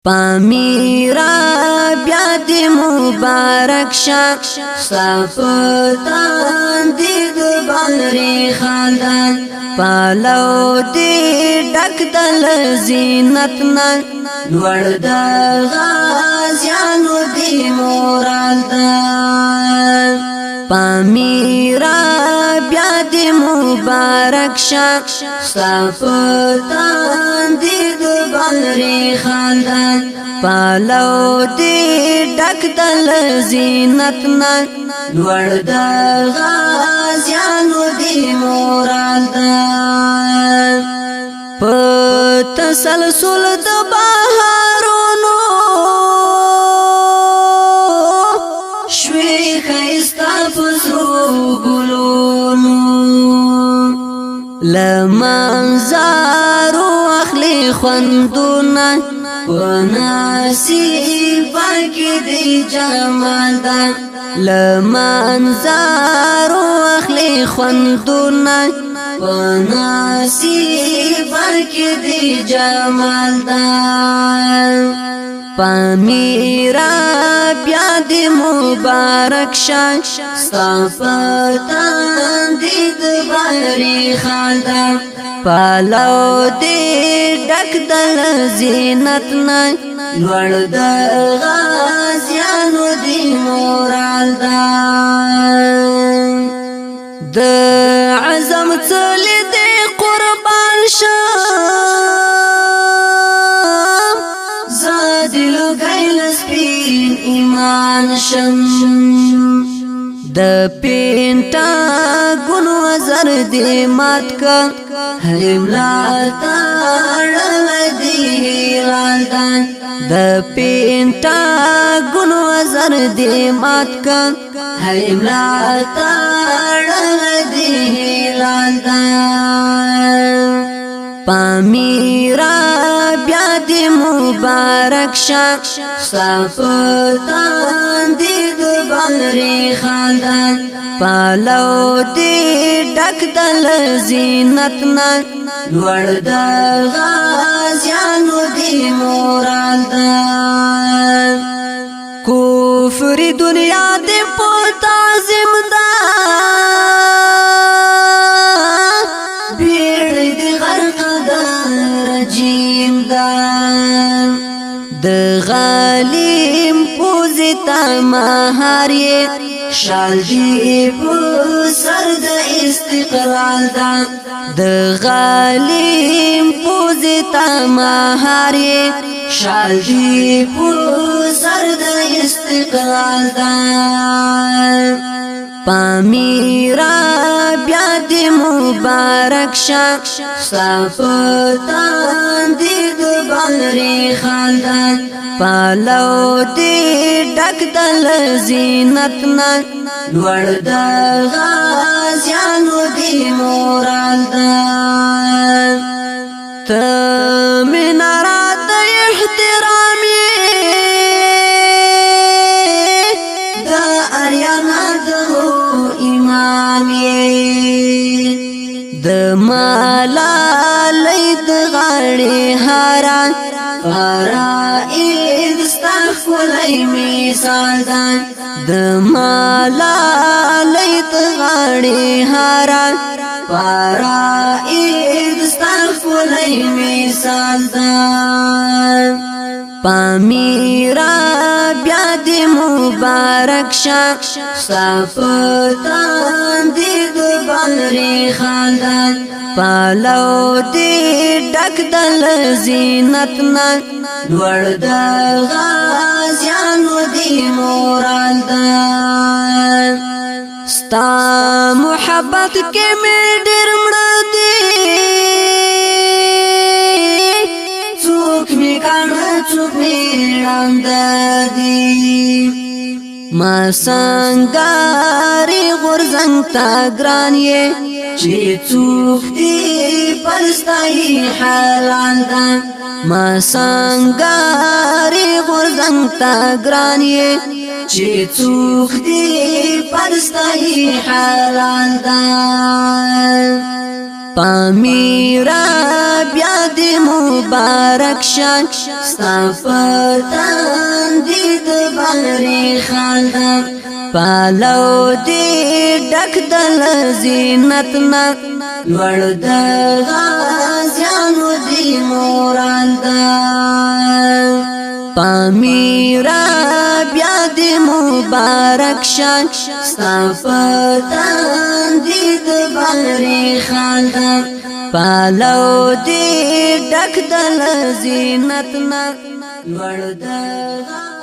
پامیره بیا دی مبارک شا صفتان دی دو بحری خالدان پالو دی ڈک دل زینتنا لوڑ دا غازیانو دی مورال دان پامیره بیا دی مبارک شا صفتان دی دو بحری خالدان پالو دی ڈک دل زینتنا لوڑ دا غازیانو دی مورال دان پا تسلسل دا بحرونو شوی خیستا فسرو گلونو لمنظارو اخلی خوندونا وناسیب باکی دی جمال دا لمنظارو اخلی خوندونا وناسیب باکی دی جمال دا پامیره بیا دی مبارک شا صفتان دی دو بحری خالدان پالو دی ڈک دل زینتنا لوڑ دا غازیانو دی مورال دان دا عظم چلی دی قربان شا زادلو گیل سپین ایمان شم دا پینٹا گنو ازر دی مات کا حملاتا ڈل دی غالدان دا پینٹا گنو ازر دی مات کا حملاتا ڈل دی غالدان پامیره بیا دی مبارک شا صفتان دی دو بحری خالدان پالو دی ڈک دل زینتنا لوڑ دا غازیانو دی مورال دان کفر دنیا دی پوتا زمدان د غالیم پوزتا مهاری شال دی پو سر د استقلال دا د غالیم پوزتا مهاری شال دی پو سر د استقلال دا پامیره بیا دی مبارک شا صفتان دی دو بحری خالدان پالو دی ڈک دل زینتنا لوڑ دا غازیانو دی مورال دان تمنارات احترامی دا اریانا دو امامی د مالا لید غاڑی حاران فرائد استغفلی مثال دان د مالا لید غاڑی حاران فرائد استغفلی مثال دان پامیره بیا دی مبارک شا صفتان دی دو بحری خالدان پالو دی ڈک دل زینتنا لوڑ دا غازیانو دی مورال دان ستا محبت کے میں ڈر مڑ دی چوک می کانا چوک می راند دی ما سنگاری غرزنگ تا گرانیے چی چوک دی پرستائی حلال دان ما سنگاری غرزنگ تا گرانیے چی چوک دی پرستائی حلال دان پامیره بیا دی مبارک شان ستا پتن دی د بحری خالدم پالو دی ډک د زینت نا لوړ د غازیانو دی مورال دا پامیره بیا دی مبارک شان ستا پتن دی د بحری خالدم پالو دی ډک د زینت نا لوړ د